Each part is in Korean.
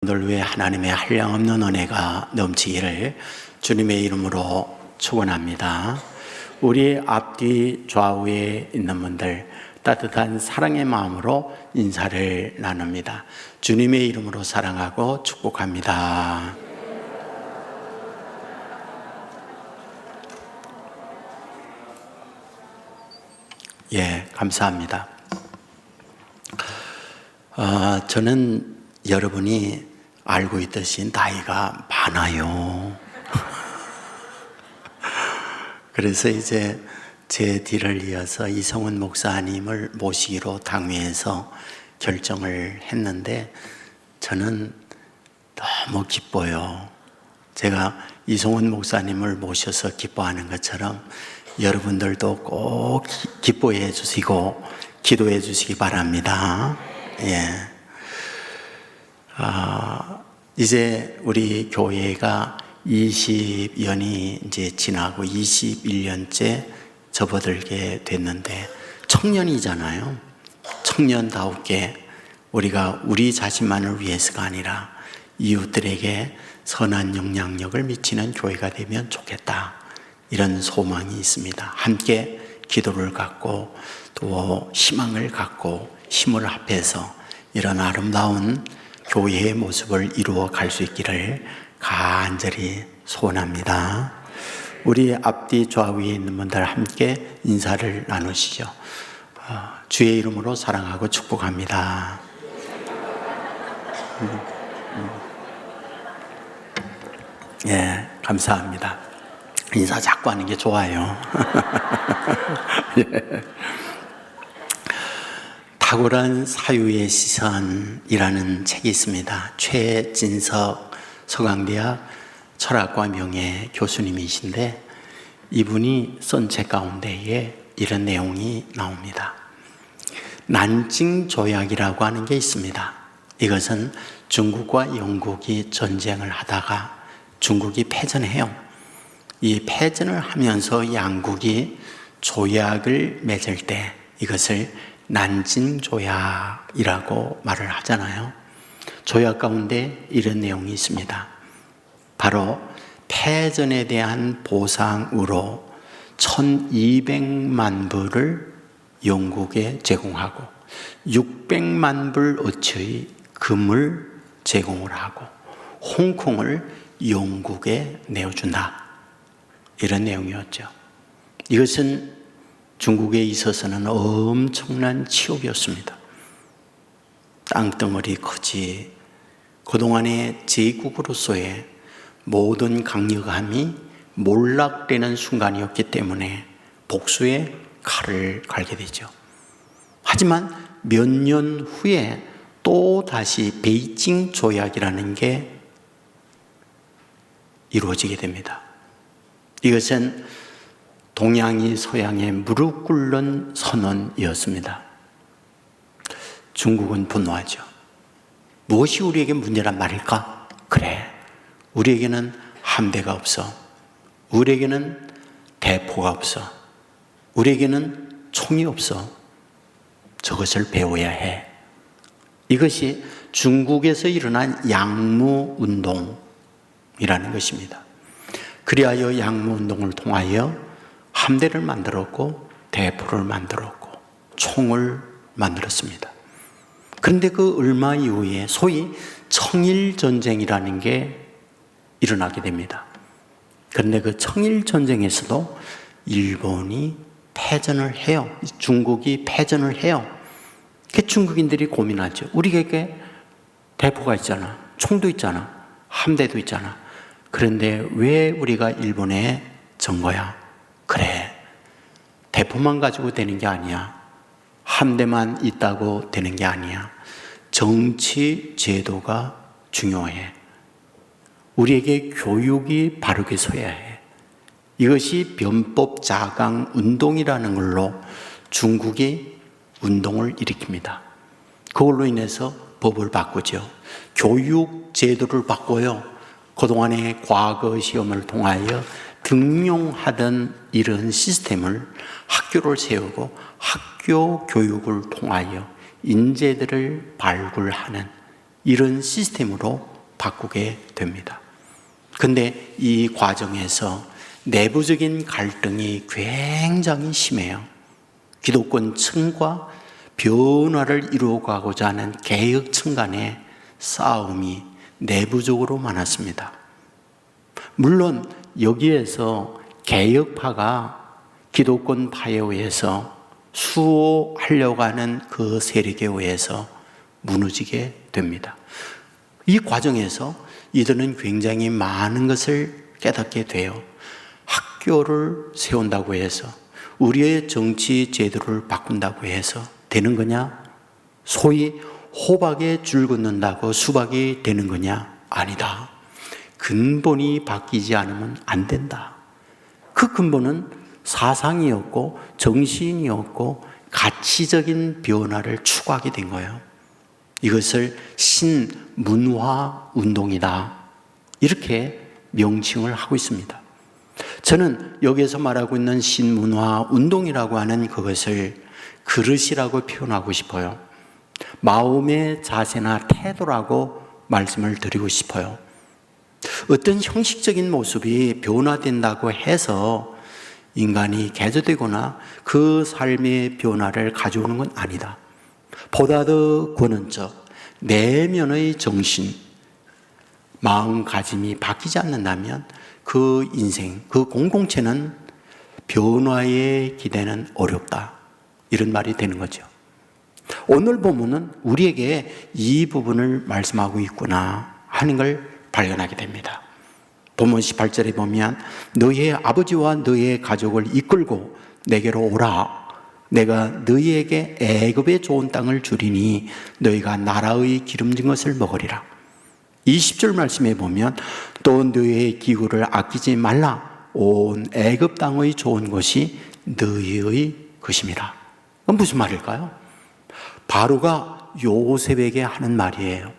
여러분들 위해 하나님의 한량없는 은혜가 넘치기를 주님의 이름으로 축원합니다. 우리 앞뒤 좌우에 있는 분들 따뜻한 사랑의 마음으로 인사를 나눕니다. 주님의 이름으로 사랑하고 축복합니다. 예, 감사합니다. 저는 여러분이 알고 있듯이 나이가 많아요. 그래서 이제 제 뒤를 이어서 이성훈 목사님을 모시기로 당회에서 결정을 했는데 저는 너무 기뻐요. 제가 이성훈 목사님을 모셔서 기뻐하는 것처럼 여러분들도 꼭 기뻐해 주시고 기도해 주시기 바랍니다. 예. 이제 우리 교회가 20년이 이제 지나고 21년째 접어들게 됐는데 청년이잖아요. 청년다우게 우리가 우리 자신만을 위해서가 아니라 이웃들에게 선한 영향력을 미치는 교회가 되면 좋겠다. 이런 소망이 있습니다. 함께 기도를 갖고 또 희망을 갖고 힘을 합해서 이런 아름다운 교회의 모습을 이루어 갈 수 있기를 간절히 소원합니다. 우리 앞뒤 좌우에 있는 분들 함께 인사를 나누시죠. 주의 이름으로 사랑하고 축복합니다. 예, 감사합니다. 인사 자꾸 하는 게 좋아요. 예. 탁월한 사유의 시선이라는 책이 있습니다. 최진석 서강대학 철학과 명예 교수님이신데 이분이 쓴 책 가운데에 이런 내용이 나옵니다. 난징 조약이라고 하는 게 있습니다. 이것은 중국과 영국이 전쟁을 하다가 중국이 패전해요. 이 패전을 하면서 양국이 조약을 맺을 때 이것을 난징 조약이라고 말을 하잖아요. 조약 가운데 이런 내용이 있습니다. 바로 패전에 대한 보상으로 1200만 불을 영국에 제공하고 600만 불 어치의 금을 제공을 하고 홍콩을 영국에 내어준다. 이런 내용이었죠. 이것은 중국에 있어서는 엄청난 치욕이었습니다. 땅덩어리 크지. 그동안의 제국으로서의 모든 강력함이 몰락되는 순간이었기 때문에 복수의 칼을 갈게 되죠. 하지만 몇 년 후에 또 다시 베이징 조약이라는 게 이루어지게 됩니다. 이것은 동양이 서양에 무릎 꿇는 선언이었습니다. 중국은 분노하죠. 무엇이 우리에게 문제란 말일까? 그래, 우리에게는 함대가 없어. 우리에게는 대포가 없어. 우리에게는 총이 없어. 저것을 배워야 해. 이것이 중국에서 일어난 양무운동이라는 것입니다. 그리하여 양무운동을 통하여 함대를 만들었고 대포를 만들었고 총을 만들었습니다. 그런데 그 얼마 이후에 소위 청일전쟁이라는 게 일어나게 됩니다. 그런데 그 청일전쟁에서도 일본이 패전을 해요. 중국이 패전을 해요. 그 중국인들이 고민하죠. 우리에게 대포가 있잖아. 총도 있잖아. 함대도 있잖아. 그런데 왜 우리가 일본에 전 거야? 그래, 대포만 가지고 되는 게 아니야. 함대만 있다고 되는 게 아니야. 정치 제도가 중요해. 우리에게 교육이 바르게 서야 해. 이것이 변법 자강 운동이라는 걸로 중국이 운동을 일으킵니다. 그걸로 인해서 법을 바꾸죠. 교육 제도를 바꿔요. 그동안의 과거 시험을 통하여 등용하던 이런 시스템을 학교를 세우고 학교 교육을 통하여 인재들을 발굴하는 이런 시스템으로 바꾸게 됩니다. 근데 이 과정에서 내부적인 갈등이 굉장히 심해요. 기독권 층과 변화를 이루어가고자 하는 개혁 층 간의 싸움이 내부적으로 많았습니다. 물론 여기에서 개혁파가 기독권파에 의해서 수호하려고 하는 그 세력에 의해서 무너지게 됩니다. 이 과정에서 이들은 굉장히 많은 것을 깨닫게 돼요. 학교를 세운다고 해서, 우리의 정치 제도를 바꾼다고 해서 되는 거냐? 소위 호박에 줄 긋는다고 수박이 되는 거냐? 아니다. 근본이 바뀌지 않으면 안 된다. 그 근본은 사상이었고 정신이었고 가치적인 변화를 추구하게 된 거예요. 이것을 신문화 운동이다, 이렇게 명칭을 하고 있습니다. 저는 여기에서 말하고 있는 신문화 운동이라고 하는 그것을 그릇이라고 표현하고 싶어요. 마음의 자세나 태도라고 말씀을 드리고 싶어요. 어떤 형식적인 모습이 변화된다고 해서 인간이 개조되거나 그 삶의 변화를 가져오는 건 아니다. 보다 더 근원적 내면의 정신, 마음가짐이 바뀌지 않는다면 그 인생, 그 공동체는 변화의 기대는 어렵다, 이런 말이 되는 거죠. 오늘 본문은 우리에게 이 부분을 말씀하고 있구나 하는 걸 발견하게 됩니다. 본문 18절에 보면 너희의 아버지와 너희의 가족을 이끌고 내게로 오라. 내가 너희에게 애굽의 좋은 땅을 주리니 너희가 나라의 기름진 것을 먹으리라. 20절 말씀에 보면 또 너희의 기구를 아끼지 말라. 온 애굽 땅의 좋은 것이 너희의 것임이라. 그건 무슨 말일까요? 바로가 요셉에게 하는 말이에요.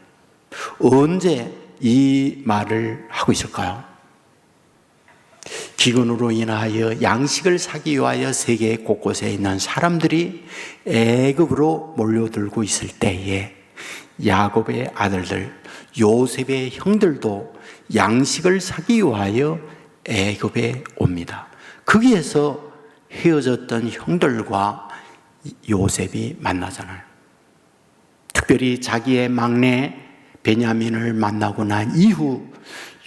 언제 이 말을 하고 있을까요? 기근으로 인하여 양식을 사기 위하여 세계 곳곳에 있는 사람들이 애굽으로 몰려들고 있을 때에 야곱의 아들들, 요셉의 형들도 양식을 사기 위하여 애굽에 옵니다. 거기에서 헤어졌던 형들과 요셉이 만나잖아요. 특별히 자기의 막내 베냐민을 만나고 난 이후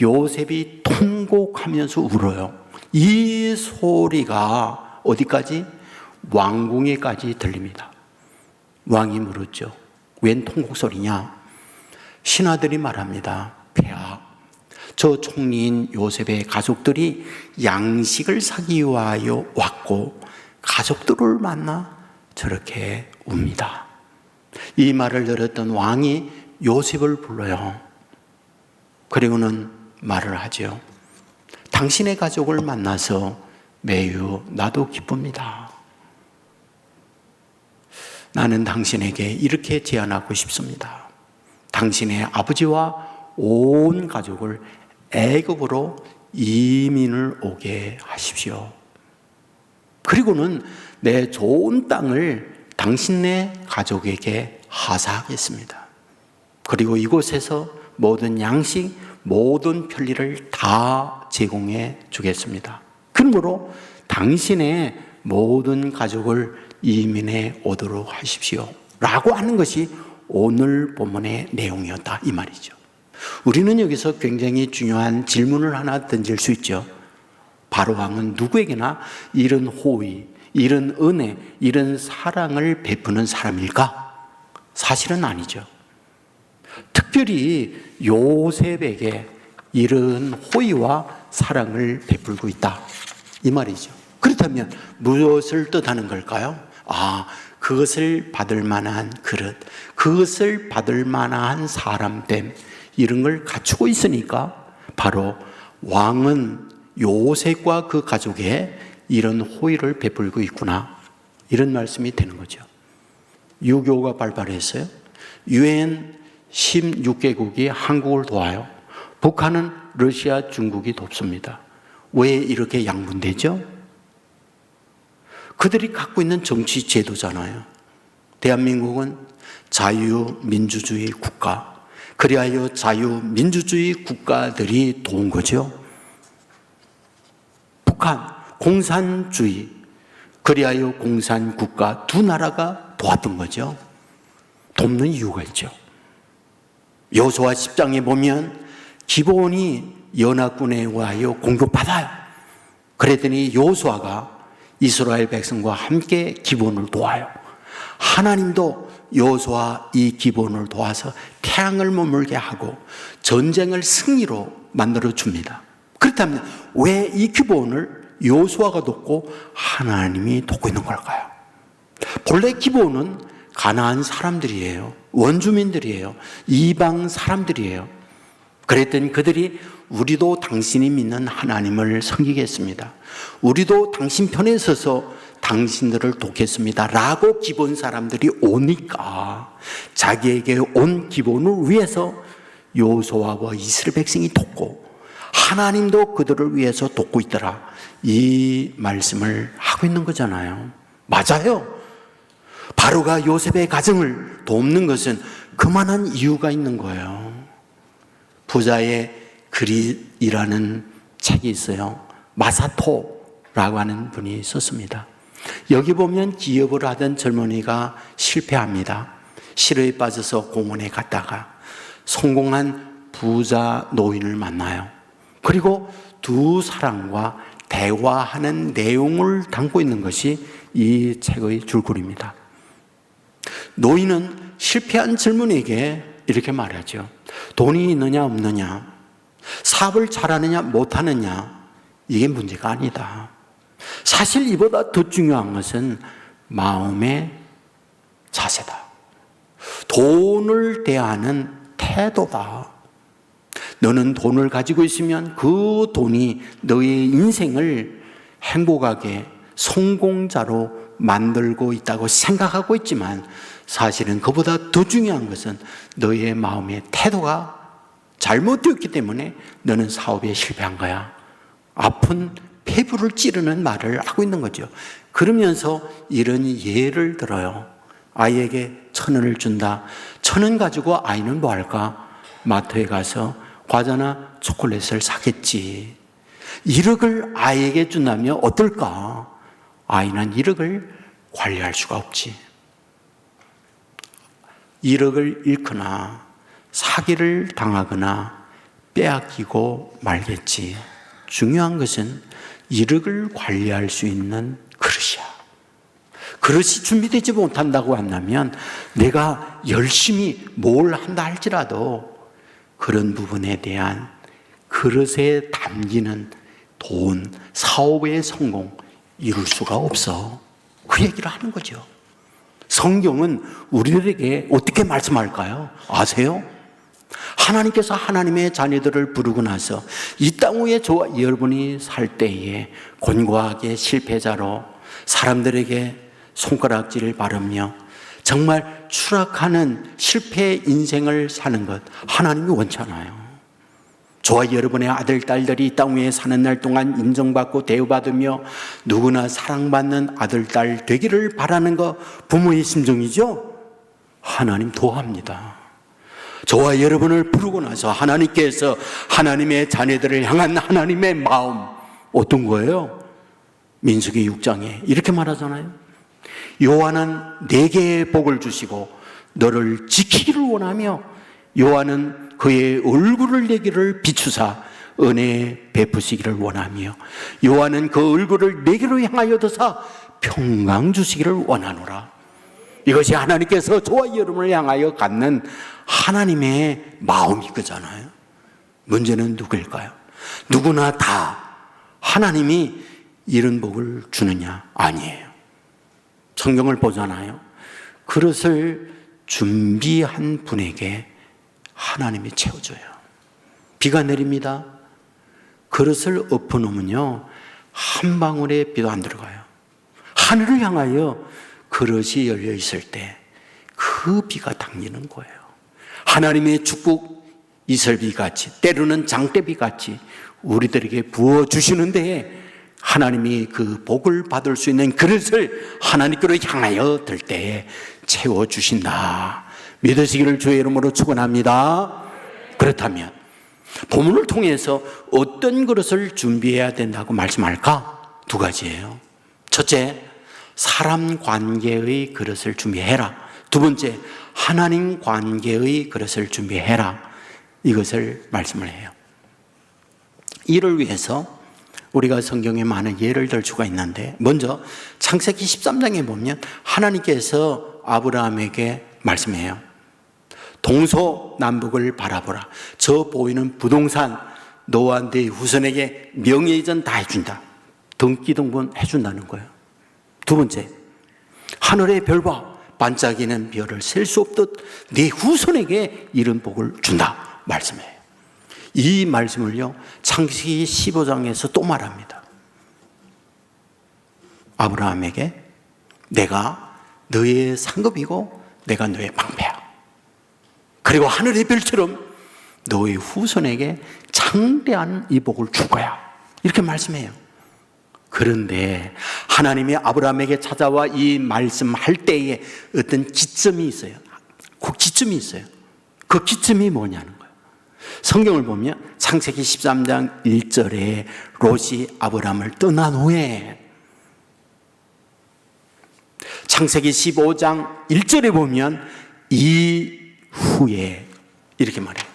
요셉이 통곡하면서 울어요. 이 소리가 어디까지? 왕궁에까지 들립니다. 왕이 물었죠. 웬 통곡 소리냐? 신하들이 말합니다. 폐하, 저 총리인 요셉의 가족들이 양식을 사기 위하여 왔고 가족들을 만나 저렇게 웁니다. 이 말을 들었던 왕이 요셉을 불러요. 그리고는 말을 하죠. 당신의 가족을 만나서 매우 나도 기쁩니다. 나는 당신에게 이렇게 제안하고 싶습니다. 당신의 아버지와 온 가족을 애굽으로 이민을 오게 하십시오. 그리고는 내 좋은 땅을 당신네 가족에게 하사하겠습니다. 그리고 이곳에서 모든 양식, 모든 편리를 다 제공해 주겠습니다. 그러므로 당신의 모든 가족을 이민해 오도록 하십시오 라고 하는 것이 오늘 본문의 내용이었다, 이 말이죠. 우리는 여기서 굉장히 중요한 질문을 하나 던질 수 있죠. 바로 왕은 누구에게나 이런 호의, 이런 은혜, 이런 사랑을 베푸는 사람일까? 사실은 아니죠. 특별히 요셉에게 이런 호의와 사랑을 베풀고 있다, 이 말이죠. 그렇다면 무엇을 뜻하는 걸까요? 그것을 받을 만한 그릇, 그것을 받을 만한 사람됨, 이런 걸 갖추고 있으니까 바로 왕은 요셉과 그 가족에 이런 호의를 베풀고 있구나, 이런 말씀이 되는 거죠. 유교가 발달했어요. 유엔 16개국이 한국을 도와요. 북한은 러시아, 중국이 돕습니다. 왜 이렇게 양분되죠? 그들이 갖고 있는 정치 제도잖아요. 대한민국은 자유민주주의 국가, 그리하여 자유민주주의 국가들이 도운 거죠. 북한 공산주의, 그리하여 공산국가 두 나라가 도왔던 거죠. 돕는 이유가 있죠. 여호수아 10장에 보면 기브온이 연합군에 의하여 공격받아요. 그랬더니 여호수아가 이스라엘 백성과 함께 기브온을 도와요. 하나님도 여호수아 이 기브온을 도와서 태양을 머물게 하고 전쟁을 승리로 만들어 줍니다. 그렇다면 왜 이 기브온을 여호수아가 돕고 하나님이 돕고 있는 걸까요? 본래 기브온은 가나안 사람들이에요. 원주민들이에요. 이방 사람들이에요. 그랬더니 그들이 우리도 당신이 믿는 하나님을 섬기겠습니다. 우리도 당신 편에 서서 당신들을 돕겠습니다 라고 기브온 사람들이 오니까 자기에게 온 기브온을 위해서 여호수아와 이스라엘 백성이 돕고 하나님도 그들을 위해서 돕고 있더라, 이 말씀을 하고 있는 거잖아요. 맞아요. 바로가 요셉의 가정을 돕는 것은 그만한 이유가 있는 거예요. 부자의 글이라는 책이 있어요. 마사토라고 하는 분이 썼습니다. 여기 보면 기업을 하던 젊은이가 실패합니다. 실효에 빠져서 공원에 갔다가 성공한 부자 노인을 만나요. 그리고 두 사람과 대화하는 내용을 담고 있는 것이 이 책의 줄거리입니다. 노인은 실패한 젊은이에게 이렇게 말하죠. 돈이 있느냐 없느냐, 사업을 잘하느냐 못하느냐, 이게 문제가 아니다. 사실 이보다 더 중요한 것은 마음의 자세다. 돈을 대하는 태도다. 너는 돈을 가지고 있으면 그 돈이 너의 인생을 행복하게 성공자로 만들고 있다고 생각하고 있지만 사실은 그보다 더 중요한 것은 너의 마음의 태도가 잘못되었기 때문에 너는 사업에 실패한 거야. 아픈 폐부를 찌르는 말을 하고 있는 거죠. 그러면서 이런 예를 들어요. 아이에게 1,000원을 준다. 1,000원 가지고 아이는 뭐 할까? 마트에 가서 과자나 초콜릿을 사겠지. 1억을 아이에게 준다면 어떨까? 아이는 1억을 관리할 수가 없지. 1억을 잃거나 사기를 당하거나 빼앗기고 말겠지. 중요한 것은 1억을 관리할 수 있는 그릇이야. 그릇이 준비되지 못한다고 한다면 내가 열심히 뭘 한다 할지라도 그런 부분에 대한 그릇에 담기는 돈, 사업의 성공 이룰 수가 없어. 그 얘기를 하는 거죠. 성경은 우리들에게 어떻게 말씀할까요? 아세요? 하나님께서 하나님의 자녀들을 부르고 나서 이 땅 위에 저와 여러분이 살 때에 곤고하게 실패자로 사람들에게 손가락질을 바르며 정말 추락하는 실패 인생을 사는 것 하나님이 원치 않아요. 저와 여러분의 아들, 딸들이 이 땅 위에 사는 날 동안 인정받고 대우받으며 누구나 사랑받는 아들, 딸 되기를 바라는 것 부모의 심정이죠. 하나님 도합니다. 저와 여러분을 부르고 나서 하나님께서 하나님의 자녀들을 향한 하나님의 마음 어떤 거예요? 민수기 6장에 이렇게 말하잖아요. 여호와는 내게 복을 주시고 너를 지키기를 원하며 여호와는 그의 얼굴을 내게를 비추사 은혜 베푸시기를 원하며 여호와는 그 얼굴을 내게로 향하여 드사 평강 주시기를 원하노라. 이것이 하나님께서 저와 여러분을 향하여 갖는 하나님의 마음이 그잖아요. 문제는 누구일까요? 누구나 다 하나님이 이런 복을 주느냐? 아니에요. 성경을 보잖아요. 그릇을 준비한 분에게 하나님이 채워줘요. 비가 내립니다. 그릇을 엎어놓으면요 한 방울의 비도 안 들어가요. 하늘을 향하여 그릇이 열려 있을 때 그 비가 당기는 거예요. 하나님의 축복 이슬비 같이 때로는 장대비 같이 우리들에게 부어주시는 데에 하나님이 그 복을 받을 수 있는 그릇을 하나님께로 향하여 들 때에 채워주신다. 믿으시기를 주의 이름으로 축원합니다. 그렇다면 본문을 통해서 어떤 그릇을 준비해야 된다고 말씀할까? 두 가지예요. 첫째, 사람 관계의 그릇을 준비해라. 두 번째, 하나님 관계의 그릇을 준비해라. 이것을 말씀을 해요. 이를 위해서 우리가 성경에 많은 예를 들 수가 있는데, 먼저 창세기 13장에 보면 하나님께서 아브라함에게 말씀해요. 동서남북을 바라보라. 저 보이는 부동산 너와 네 후손에게 명예이전 다 해준다. 등기등본 해준다는 거예요. 두 번째, 하늘의 별과 반짝이는 별을 셀 수 없듯 네 후손에게 이런 복을 준다 말씀해요. 이 말씀을요, 창세기 15장에서 또 말합니다. 아브라함에게 내가 너의 상급이고 내가 너의 방패야. 그리고 하늘의 별처럼 너의 후손에게 창대한 이 복을 줄 거야. 이렇게 말씀해요. 그런데 하나님이 아브라함에게 찾아와 이 말씀할 때에 어떤 기점이 있어요. 그 기점이 있어요. 그 기점이 뭐냐는 거예요. 성경을 보면 창세기 13장 1절에 롯이 아브라함을 떠난 후에, 창세기 15장 1절에 보면 이후에 이렇게 말해요.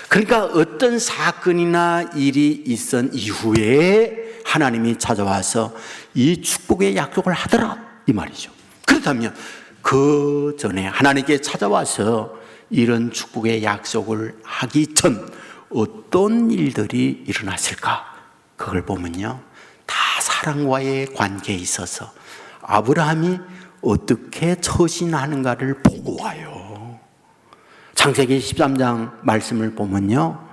그러니까 어떤 사건이나 일이 있은 이후에 하나님이 찾아와서 이 축복의 약속을 하더라 이 말이죠. 그렇다면 그 전에 하나님께 찾아와서 이런 축복의 약속을 하기 전 어떤 일들이 일어났을까? 그걸 보면요, 다 사랑과의 관계에 있어서 아브라함이 어떻게 처신하는가를 보고 와요. 창세기 13장 말씀을 보면요,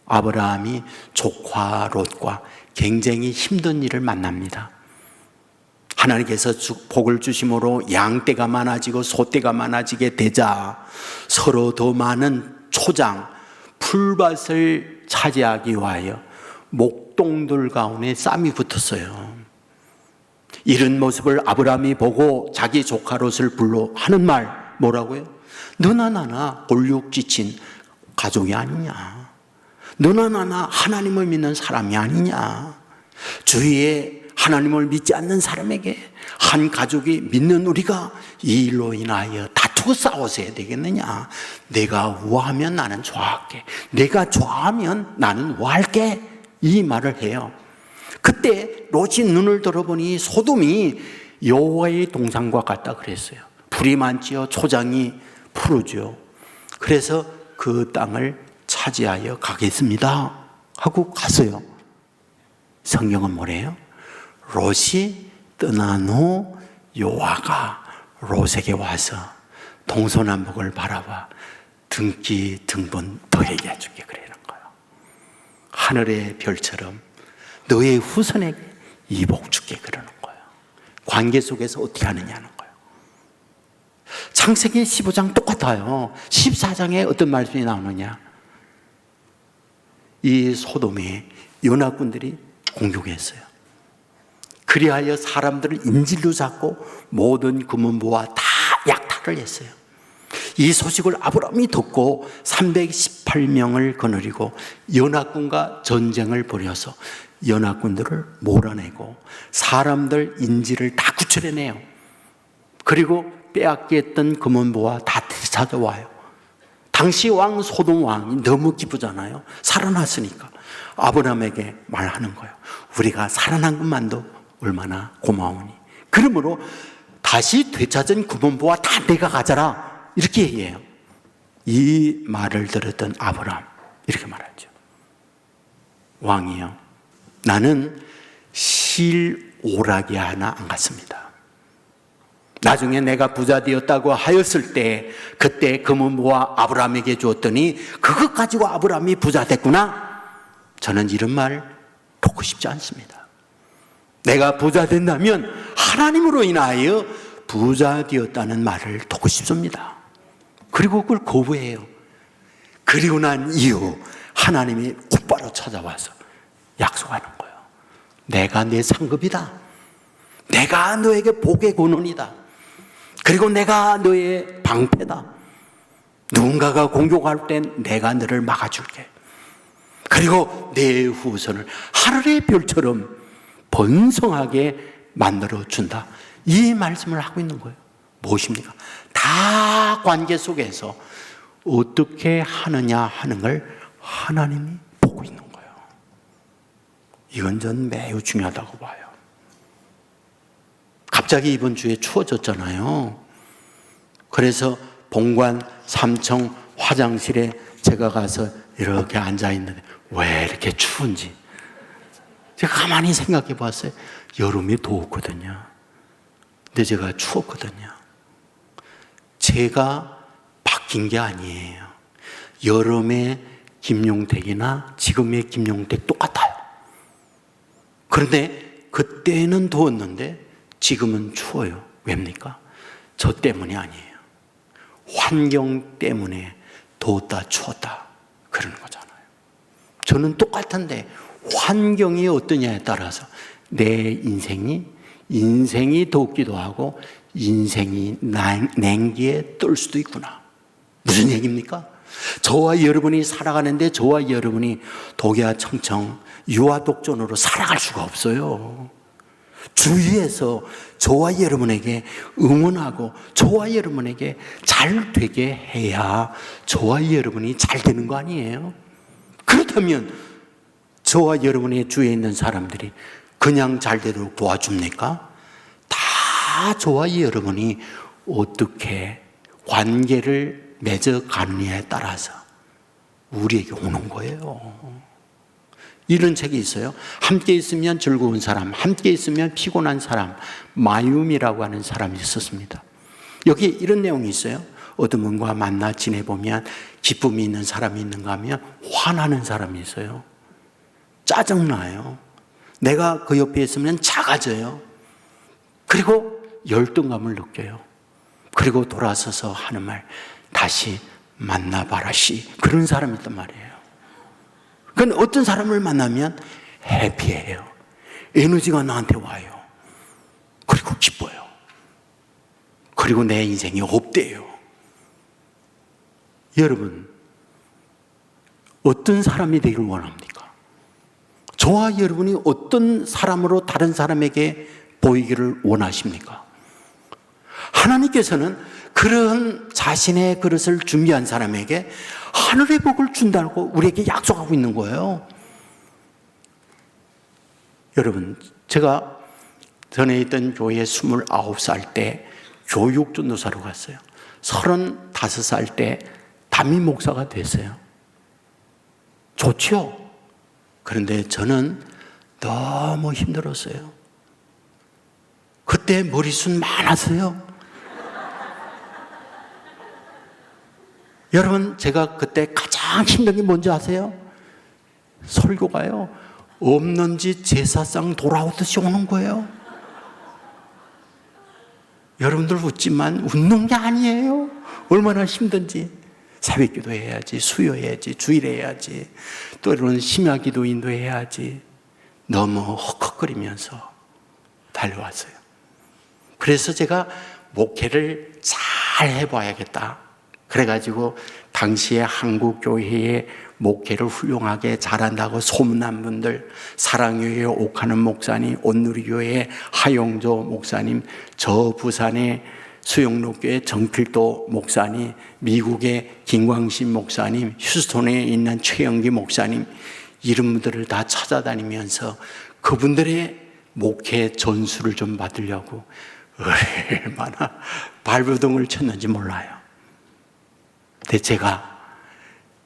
아브라함이 조카 롯과 굉장히 힘든 일을 만납니다. 하나님께서 복을 주심으로 양떼가 많아지고 소떼가 많아지게 되자 서로 더 많은 초장, 풀밭을 차지하기 위하여 목동들 가운데 싸움이 붙었어요. 이런 모습을 아브라함이 보고 자기 조카 롯을 불러 하는 말 뭐라고요? 너나 나나 골육 지친 가족이 아니냐. 너나 나나 하나님을 믿는 사람이 아니냐. 주위에 하나님을 믿지 않는 사람에게 한 가족이 믿는 우리가 이 일로 인하여 다투고 싸워서야 되겠느냐. 내가 우하면 나는 좋아할게. 내가 좋아하면 나는 우할게. 이 말을 해요. 그때 롯이 눈을 들어보니 소돔이 여호와의 동산과 같다 그랬어요. 불이 많지요. 초장이 푸르죠. 그래서 그 땅을 차지하여 가겠습니다 하고 갔어요. 성경은 뭐래요? 롯이 떠난 후 여호와가 롯에게 와서 동서남북을 바라봐 등기 등본 더하게 해줄게 그러는 거예요. 하늘의 별처럼 너의 후손에게 이 복 줄게 그러는 거예요. 관계 속에서 어떻게 하느냐는 거예요. 창세기 15장 똑같아요. 14장에 어떤 말씀이 나오느냐. 이 소돔에 연합군들이 공격했어요. 그리하여 사람들을 인질로 잡고 모든 금은보와 다 약탈을 했어요. 이 소식을 아브라함이 듣고 318명을 거느리고 연합군과 전쟁을 벌여서 연합군들을 몰아내고 사람들 인질을 다 구출해내요. 그리고 빼앗겼던 금은보와 다 되찾아와요. 당시 왕 소돔 왕이 너무 기쁘잖아요. 살아났으니까 아브라함에게 말하는 거예요. 우리가 살아난 것만도 얼마나 고마우니. 그러므로 다시 되찾은 금은보와 다 내가 가져라 이렇게 얘기해요. 이 말을 들었던 아브라함 이렇게 말하죠. 왕이요, 나는 실오라기 하나 안 갔습니다. 나중에 내가 부자 되었다고 하였을 때 그때 금은보와 아브라함에게 주었더니 그것 가지고 아브라함이 부자 됐구나. 저는 이런 말 듣고 싶지 않습니다. 내가 부자 된다면 하나님으로 인하여 부자 되었다는 말을 듣고 싶습니다. 그리고 그걸 거부해요. 그리고 난 이후 하나님이 곧바로 찾아와서 약속하는 거예요. 내가 내 상급이다. 내가 너에게 복의 근원이다. 그리고 내가 너의 방패다. 누군가가 공격할 땐 내가 너를 막아줄게. 그리고 내 후손을 하늘의 별처럼 번성하게 만들어준다. 이 말씀을 하고 있는 거예요. 무엇입니까? 다 관계 속에서 어떻게 하느냐 하는 걸 하나님이 보고 있는 거예요. 이건 전 매우 중요하다고 봐요. 갑자기 이번 주에 추워졌잖아요. 그래서 본관 3층 화장실에 제가 가서 이렇게 앉아있는데 왜 이렇게 추운지 제가 가만히 생각해 봤어요. 여름이 더웠거든요. 근데 제가 추웠거든요. 제가 바뀐 게 아니에요. 여름에 김용택이나 지금의 김용택 똑같아요. 그런데 그때는 더웠는데 지금은 추워요. 왜입니까? 저 때문이 아니에요. 환경 때문에 더웠다 추웠다 그러는 거잖아요. 저는 똑같은데 환경이 어떠냐에 따라서 내 인생이 덥기도 하고 인생이 냉기에 떨 수도 있구나. 무슨 얘기입니까? 저와 여러분이 살아가는데 저와 여러분이 독야 청청 유아 독존으로 살아갈 수가 없어요. 주위에서 저와 여러분에게 응원하고 저와 여러분에게 잘 되게 해야 저와 여러분이 잘 되는 거 아니에요? 그렇다면 저와 여러분의 주위에 있는 사람들이 그냥 잘 되도록 도와줍니까? 다 저와 여러분이 어떻게 관계를 맺어가느냐에 따라서 우리에게 오는 거예요. 이런 책이 있어요. 함께 있으면 즐거운 사람, 함께 있으면 피곤한 사람, 마윰이라고 하는 사람이 있었습니다. 여기 이런 내용이 있어요. 어떤 분과 만나 지내보면 기쁨이 있는 사람이 있는가 하면 화나는 사람이 있어요. 짜증나요. 내가 그 옆에 있으면 작아져요. 그리고 열등감을 느껴요. 그리고 돌아서서 하는 말, 다시 만나봐라 씨. 그런 사람이 있단 말이에요. 그러니까 어떤 사람을 만나면 해피해요. 에너지가 나한테 와요. 그리고 기뻐요. 그리고 내 인생이 업돼요. 여러분, 어떤 사람이 되기를 원합니까? 저와 여러분이 어떤 사람으로 다른 사람에게 보이기를 원하십니까? 하나님께서는 그런 자신의 그릇을 준비한 사람에게 하늘의 복을 준다고 우리에게 약속하고 있는 거예요. 여러분, 제가 전에 있던 교회에 29살 때 교육 전도사로 갔어요. 35살 때 담임 목사가 됐어요. 좋죠? 그런데 저는 너무 힘들었어요. 그때 머리숱 많았어요. 여러분, 제가 그때 가장 힘든 게 뭔지 아세요? 설교가요, 없는 집 제사상 돌아오듯이 오는 거예요. 여러분들 웃지만 웃는 게 아니에요. 얼마나 힘든지. 새벽기도 해야지, 수요해야지, 주일해야지, 때로는 심야기도 인도해야지. 너무 헉헉거리면서 달려왔어요. 그래서 제가 목회를 잘 해봐야겠다. 그래가지고 당시에 한국교회의 목회를 훌륭하게 잘한다고 소문난 분들, 사랑교회 옥하는 목사님, 온누리교회 하용조 목사님, 저 부산의 수영로교회 정필도 목사님, 미국의 김광신 목사님, 휴스톤에 있는 최영기 목사님, 이런 분들을 다 찾아다니면서 그분들의 목회 전수를 좀 받으려고 얼마나 발버둥을 쳤는지 몰라요. 근데 제가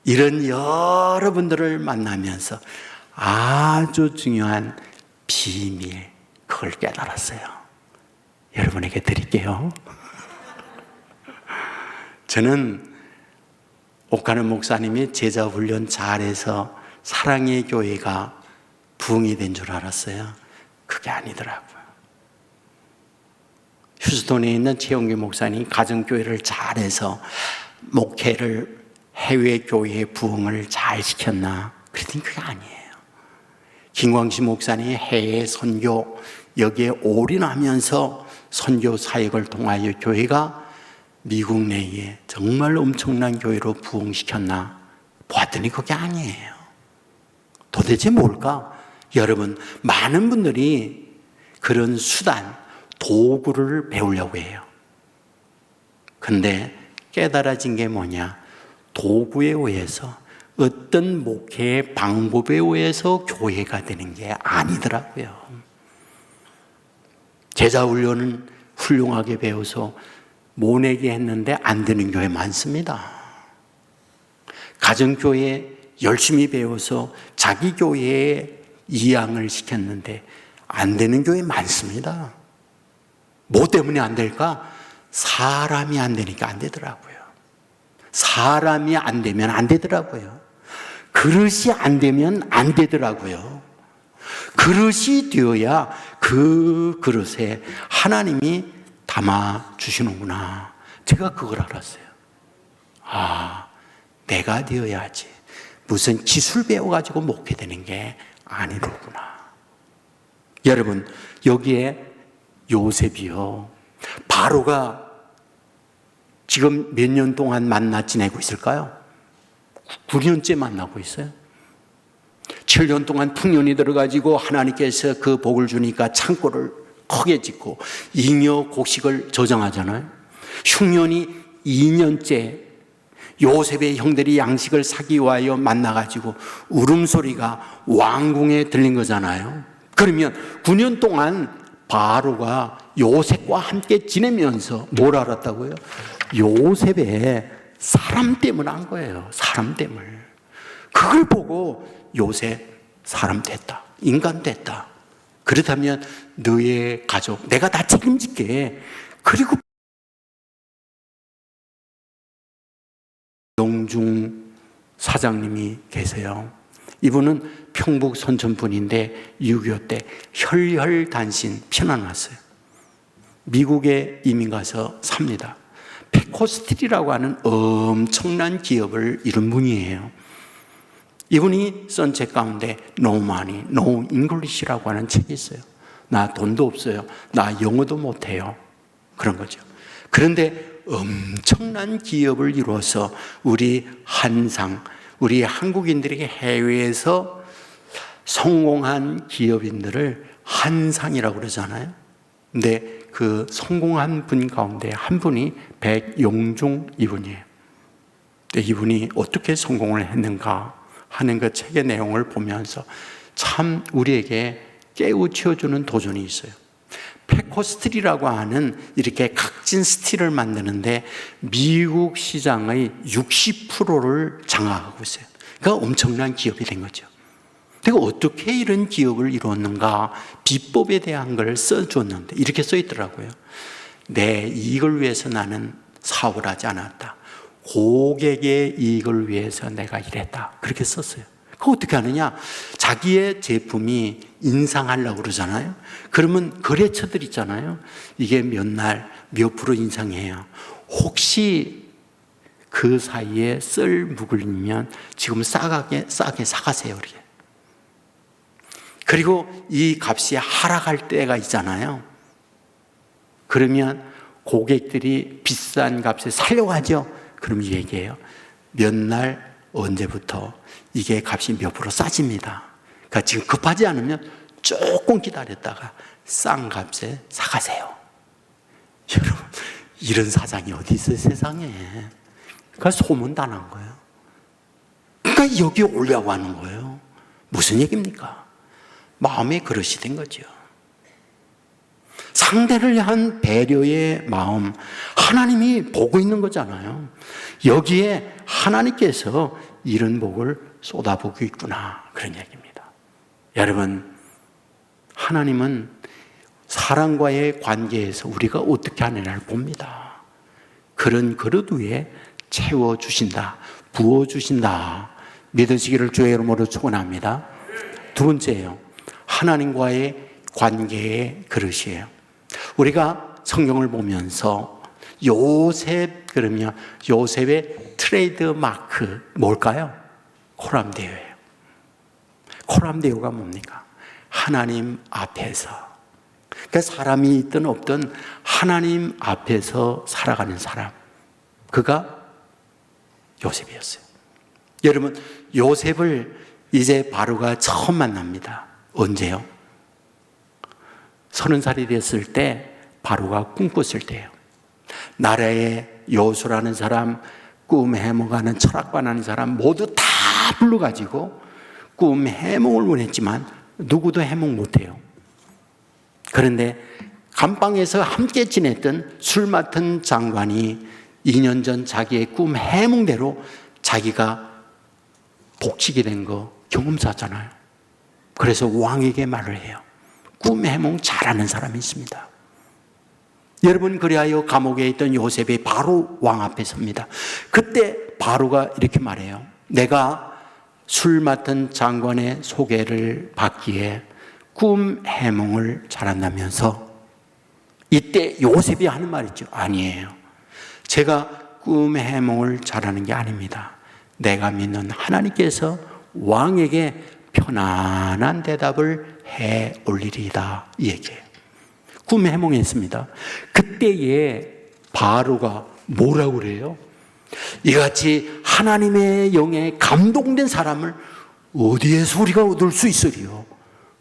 이런 여러분들을 만나면서 아주 중요한 비밀, 그걸 깨달았어요. 여러분에게 드릴게요. 저는 옥하는 목사님이 제자 훈련 잘해서 사랑의 교회가 부흥이 된 줄 알았어요. 그게 아니더라고요. 휴스톤에 있는 최영기 목사님 가정교회를 잘해서 목회를 해외 교회의 부흥을 잘 시켰나? 그랬더니 그게 아니에요. 김광신 목사님이 해외 선교, 여기에 올인하면서 선교 사역을 통하여 교회가 미국 내에 정말 엄청난 교회로 부흥시켰나? 보았더니 그게 아니에요. 도대체 뭘까? 여러분, 많은 분들이 그런 수단, 도구를 배우려고 해요. 근데 깨달아진 게 뭐냐? 도구에 의해서, 어떤 목회의 방법에 의해서 교회가 되는 게 아니더라고요. 제자훈련은 훌륭하게 배워서 모내게 했는데 안 되는 교회 많습니다. 가정교회 열심히 배워서 자기 교회에 이양을 시켰는데 안 되는 교회 많습니다. 뭐 때문에 안 될까? 사람이 안 되니까 안 되더라고요. 사람이 안 되면 안 되더라고요. 그릇이 안 되면 안 되더라고요. 그릇이 되어야 그 그릇에 하나님이 담아 주시는구나. 제가 그걸 알았어요. 아, 내가 되어야지. 무슨 기술 배워가지고 목회되는 게 아니로구나. 여러분, 여기에 요셉이요, 바로가 지금 몇 년 동안 만나 지내고 있을까요? 9년째 만나고 있어요. 7년 동안 풍년이 들어가지고 하나님께서 그 복을 주니까 창고를 크게 짓고 잉여 곡식을 저장하잖아요. 흉년이 2년째 요셉의 형들이 양식을 사기 위하여 만나가지고 울음소리가 왕궁에 들린 거잖아요. 그러면 9년 동안 바로가 요셉과 함께 지내면서 뭘 알았다고요? 요셉의 사람 때문에 한 거예요. 사람 때문에. 그걸 보고 요셉 사람 됐다. 인간 됐다. 그렇다면 너의 가족, 내가 다 책임질게. 그리고 영중 사장님이 계세요. 이분은 평북 선천분인데 6.25 때 혈혈단신 피난 왔어요. 미국에 이민 가서 삽니다. 페코스틸이라고 하는 엄청난 기업을 이룬 분이에요. 이분이 쓴 책 가운데 No Money, No English라고 하는 책이 있어요. 나 돈도 없어요. 나 영어도 못해요. 그런 거죠. 그런데 엄청난 기업을 이루어서 우리 한상, 우리 한국인들에게 해외에서 성공한 기업인들을 한상이라고 그러잖아요. 근데 그 성공한 분 가운데 한 분이 백용중 이분이에요. 근데 이분이 어떻게 성공을 했는가 하는 그 책의 내용을 보면서 참 우리에게 깨우쳐주는 도전이 있어요. 페코스틸이라고 하는 이렇게 각진 스틸을 만드는데 미국 시장의 60%를 장악하고 있어요. 그러니까 엄청난 기업이 된 거죠. 내가 어떻게 이런 기업을 이루었는가, 비법에 대한 걸 써줬는데 이렇게 써있더라고요. 내 이익을 위해서 나는 사업을 하지 않았다. 고객의 이익을 위해서 내가 일했다. 그렇게 썼어요. 그거 어떻게 하느냐? 자기의 제품이 인상하려고 그러잖아요. 그러면 거래처들 있잖아요. 이게 몇 날, 몇 프로 인상해요. 혹시 그 사이에 썰 묵으면 지금 싸게 사가세요. 이렇게. 그리고 이 값이 하락할 때가 있잖아요. 그러면 고객들이 비싼 값에 사려고 하죠. 그럼 얘기해요. 몇 날, 언제부터 이게 값이 몇 프로 싸집니다. 그러니까 지금 급하지 않으면 조금 기다렸다가 싼 값에 사가세요. 여러분, 이런 사장이 어디 있어요, 세상에. 그러니까 소문단한 거예요. 그러니까 여기 오려고 하는 거예요. 무슨 얘기입니까? 마음의 그릇이 된 거죠. 상대를 향한 배려의 마음, 하나님이 보고 있는 거잖아요. 여기에 하나님께서 이런 복을 쏟아부고 있구나, 그런 얘기입니다. 여러분, 하나님은 사람과의 관계에서 우리가 어떻게 하느냐를 봅니다. 그런 그릇 위에 채워주신다, 부어주신다, 믿으시기를 주의 이름으로 축원합니다. 두 번째예요. 하나님과의 관계의 그릇이에요. 우리가 성경을 보면서 요셉, 그러면 요셉의 트레이드 마크 뭘까요? 코람데오예요. 코람데오가 뭡니까? 하나님 앞에서. 그러니까 사람이 있든 없든 하나님 앞에서 살아가는 사람. 그가 요셉이었어요. 여러분, 요셉을 이제 바로가 처음 만납니다. 언제요? 30살이 됐을 때 바로가 꿈꿨을 때예요. 나라의 요수라는 사람, 꿈 해몽하는 철학관하는 사람 모두 다 불러가지고 꿈 해몽을 원했지만 누구도 해몽 못해요. 그런데 감방에서 함께 지냈던 술 맡은 장관이 2년 전 자기의 꿈 해몽대로 자기가 복치게 된 거 경험자잖아요. 그래서 왕에게 말을 해요. 꿈 해몽 잘하는 사람이 있습니다. 여러분, 그리하여 감옥에 있던 요셉이 바로 왕 앞에 섭니다. 그때 바로가 이렇게 말해요. 내가 술 맡은 장관의 소개를 받기에 꿈 해몽을 잘한다면서, 이때 요셉이 하는 말이죠. 아니에요. 제가 꿈 해몽을 잘하는 게 아닙니다. 내가 믿는 하나님께서 왕에게 편안한 대답을 해 올리리이다, 이 얘기예요. 꿈 해몽했습니다. 그때에 바로가 뭐라고 그래요? 이같이 하나님의 영에 감동된 사람을 어디에서 우리가 얻을 수 있으리요?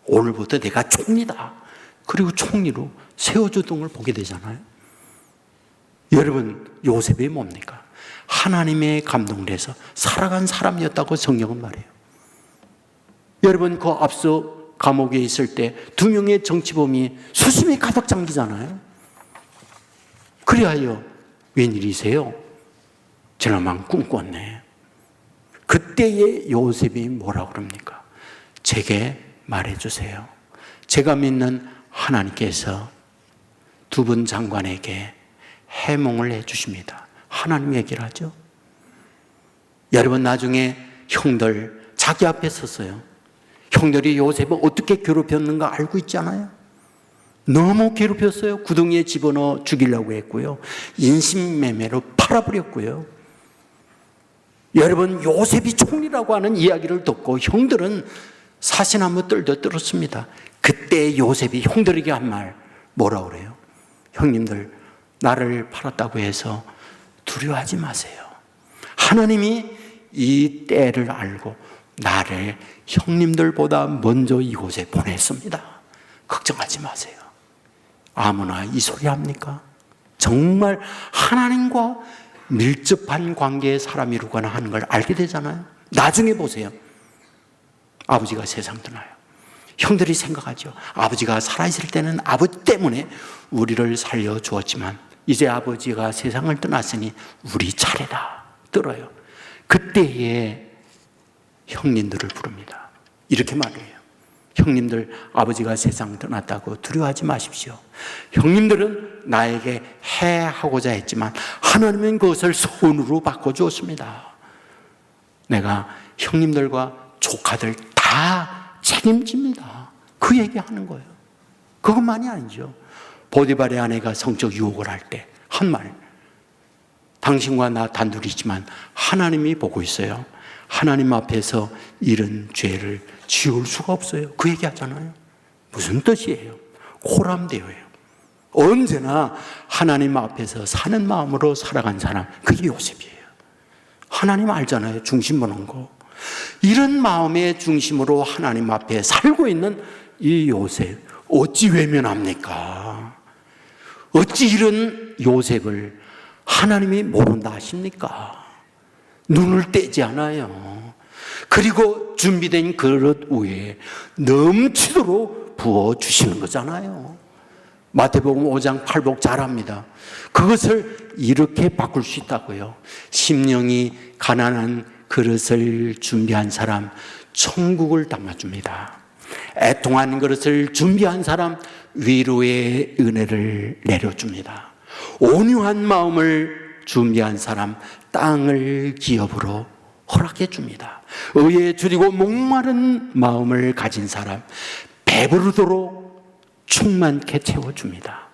오늘부터 내가 총리다. 그리고 총리로 세워주던 걸 보게 되잖아요. 여러분, 요셉이 뭡니까? 하나님의 감동돼서 살아간 사람이었다고 성경은 말해요. 여러분, 그 앞서 감옥에 있을 때 2명의 정치범이 수심이 가득 잠기잖아요. 그리하여 웬일이세요? 저놈만 꿈꿨네. 그때의 요셉이 뭐라고 그럽니까? 제게 말해주세요. 제가 믿는 하나님께서 2분 장관에게 해몽을 해주십니다. 하나님 얘기를 하죠. 여러분, 나중에 형들 자기 앞에 섰어요. 형들이 요셉을 어떻게 괴롭혔는가 알고 있잖아요. 너무 괴롭혔어요. 구덩이에 집어넣어 죽이려고 했고요. 인신매매로 팔아버렸고요. 여러분, 요셉이 총리라고 하는 이야기를 듣고 형들은 사시나무 떨듯 떨었습니다. 그때 요셉이 형들에게 한 말 뭐라고 그래요? 형님들, 나를 팔았다고 해서 두려워하지 마세요. 하나님이 이 때를 알고 나를 형님들보다 먼저 이곳에 보냈습니다. 걱정하지 마세요. 아무나 이 소리 합니까? 정말 하나님과 밀접한 관계의 사람이로거나 하는 걸 알게 되잖아요. 나중에 보세요. 아버지가 세상 떠나요. 형들이 생각하죠. 아버지가 살아있을 때는 아버지 때문에 우리를 살려주었지만 이제 아버지가 세상을 떠났으니 우리 차례다 들어요. 그때에 형님들을 부릅니다. 이렇게 말해요. 형님들, 아버지가 세상 떠났다고 두려워하지 마십시오. 형님들은 나에게 해하고자 했지만 하나님은 그것을 선으로 바꿔주었습니다. 내가 형님들과 조카들 다 책임집니다. 그 얘기하는 거예요. 그것만이 아니죠. 보디발의 아내가 성적 유혹을 할 때 한 말, 당신과 나 단둘이지만 하나님이 보고 있어요. 하나님 앞에서 이런 죄를 지울 수가 없어요. 그 얘기하잖아요. 무슨 뜻이에요? 호람되어요. 언제나 하나님 앞에서 사는 마음으로 살아간 사람, 그게 요셉이에요. 하나님 알잖아요. 중심 보는 거. 이런 마음의 중심으로 하나님 앞에 살고 있는 이 요셉, 어찌 외면합니까? 어찌 이런 요셉을 하나님이 모른다 하십니까? 눈을 떼지 않아요. 그리고 준비된 그릇 위에 넘치도록 부어주시는 거잖아요. 마태복음 5장 8복 잘합니다. 그것을 이렇게 바꿀 수 있다고요. 심령이 가난한 그릇을 준비한 사람, 천국을 담아줍니다. 애통한 그릇을 준비한 사람, 위로의 은혜를 내려줍니다. 온유한 마음을 준비한 사람, 땅을 기업으로 허락해 줍니다. 의에 줄이고 목마른 마음을 가진 사람, 배부르도록 충만케 채워줍니다.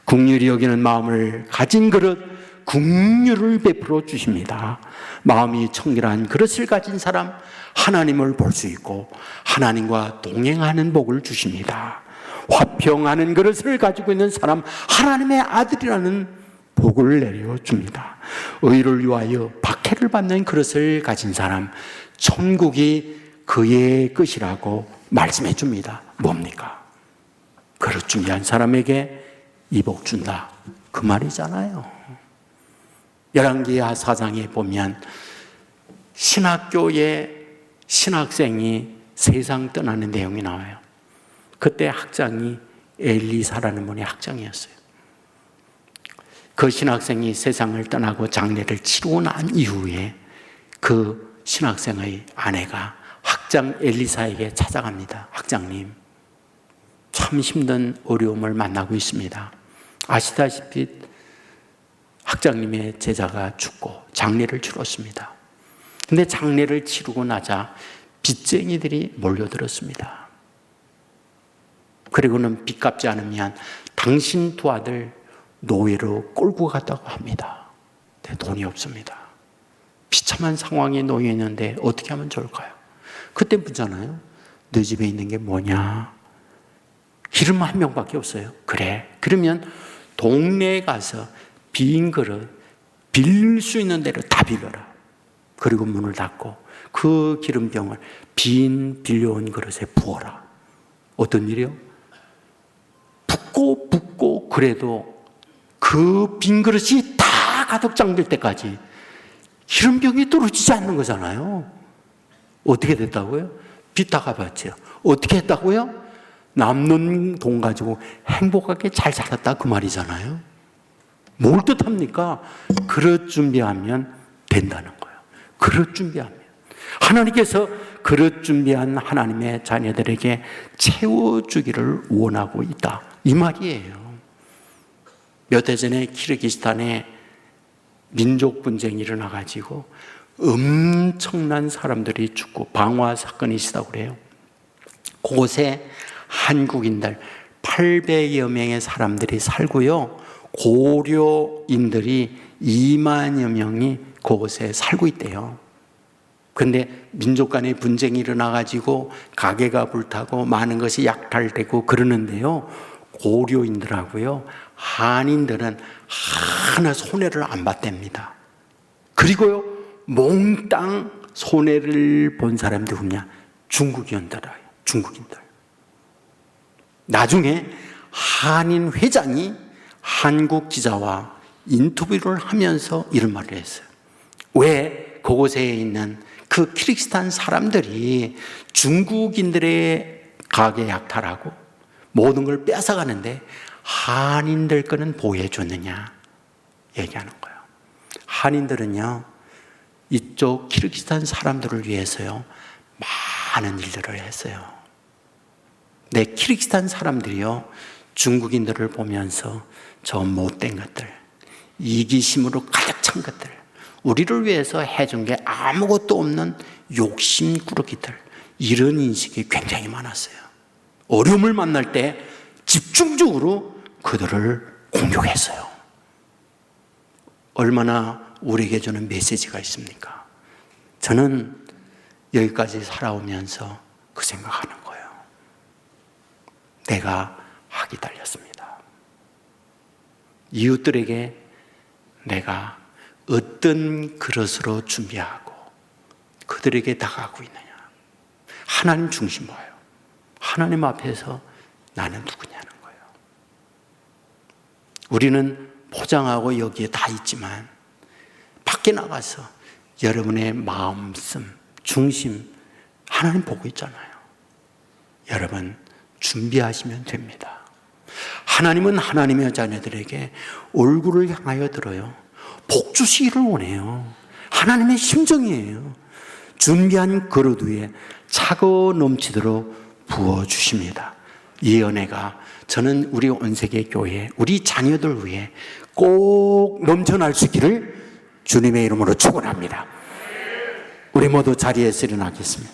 긍휼히 여기는 마음을 가진 그릇, 긍휼을 베풀어 주십니다. 마음이 청결한 그릇을 가진 사람, 하나님을 볼 수 있고 하나님과 동행하는 복을 주십니다. 화평하는 그릇을 가지고 있는 사람, 하나님의 아들이라는 복을 내려줍니다. 의를 위하여 박해를 받는 그릇을 가진 사람, 천국이 그의 것이라고 말씀해 줍니다. 뭡니까? 그릇 준비한 사람에게 이 복 준다. 그 말이잖아요. 열왕기하 4장에 보면 신학교의 신학생이 세상 떠나는 내용이 나와요. 그때 학장이 엘리사라는 분이 학장이었어요. 그 신학생이 세상을 떠나고 장례를 치르고 난 이후에 그 신학생의 아내가 학장 엘리사에게 찾아갑니다. 학장님, 참 힘든 어려움을 만나고 있습니다. 아시다시피 학장님의 제자가 죽고 장례를 치렀습니다. 근데 장례를 치르고 나자 빚쟁이들이 몰려들었습니다. 그리고는 빚 갚지 않으면 당신 두 아들 노예로 끌고 갔다고 합니다. 근데 돈이 없습니다. 비참한 상황에 놓여 있는데 어떻게 하면 좋을까요? 그때 묻잖아요. 너 집에 있는 게 뭐냐? 기름 한 명밖에 없어요. 그래. 그러면 동네에 가서 빈 그릇 빌릴 수 있는 대로 다 빌려라. 그리고 문을 닫고 그 기름병을 빈 빌려온 그릇에 부어라. 어떤 일이요? 붓고 그래도 그 빈 그릇이 다 가득 잠길 때까지 기름병이 떨어지지 않는 거잖아요. 어떻게 됐다고요? 빚 다 갚았죠. 어떻게 했다고요? 남는 돈 가지고 행복하게 잘 살았다 그 말이잖아요. 뭘 뜻합니까? 그릇 준비하면 된다는 거예요. 그릇 준비하면. 하나님께서 그릇 준비한 하나님의 자녀들에게 채워주기를 원하고 있다. 이 말이에요. 몇 해 전에 키르기스탄에 민족 분쟁이 일어나가지고 엄청난 사람들이 죽고 방화 사건이 있었다고 그래요. 그곳에 한국인들 800여 명의 사람들이 살고요. 고려인들이 2만여 명이 그곳에 살고 있대요. 그런데 민족 간의 분쟁이 일어나가지고 가게가 불타고 많은 것이 약탈되고 그러는데요. 고려인들하고요. 한인들은 하나 손해를 안 봤답니다. 그리고요. 몽땅 손해를 본 사람들이 누구냐? 중국인들. 나중에 한인 회장이 한국 기자와 인터뷰를 하면서 이런 말을 했어요. 왜 그곳에 있는 그 키르기스탄 사람들이 중국인들의 가게 약탈하고 모든 걸 뺏어가는데 한인들 거는 보호해 줬느냐 얘기하는 거예요. 한인들은요, 이쪽 키르기스탄 사람들을 위해서요 많은 일들을 했어요. 네, 키르기스탄 사람들이요 중국인들을 보면서 저 못된 것들, 이기심으로 가득 찬 것들, 우리를 위해서 해준 게 아무것도 없는 욕심꾸러기들, 이런 인식이 굉장히 많았어요. 어려움을 만날 때 집중적으로 그들을 공격했어요. 얼마나 우리에게 주는 메시지가 있습니까? 저는 여기까지 살아오면서 그 생각하는 거예요. 내가 학이 달렸습니다. 이웃들에게 내가 어떤 그릇으로 준비하고 그들에게 다가가고 있느냐. 하나님 중심 봐요. 하나님 앞에서 나는 누구냐는 거예요. 우리는 포장하고 여기에 다 있지만 밖에 나가서 여러분의 마음씀, 중심 하나님 보고 있잖아요. 여러분 준비하시면 됩니다. 하나님은 하나님의 자녀들에게 얼굴을 향하여 들어요. 복 주시기를 원해요. 하나님의 심정이에요. 준비한 그릇 위에 차고 넘치도록 부어주십니다. 이 은혜가 저는 우리 온세계 교회, 우리 자녀들 위해 꼭 넘쳐날 수 있기를 주님의 이름으로 축원합니다. 우리 모두 자리에서 일어나겠습니다.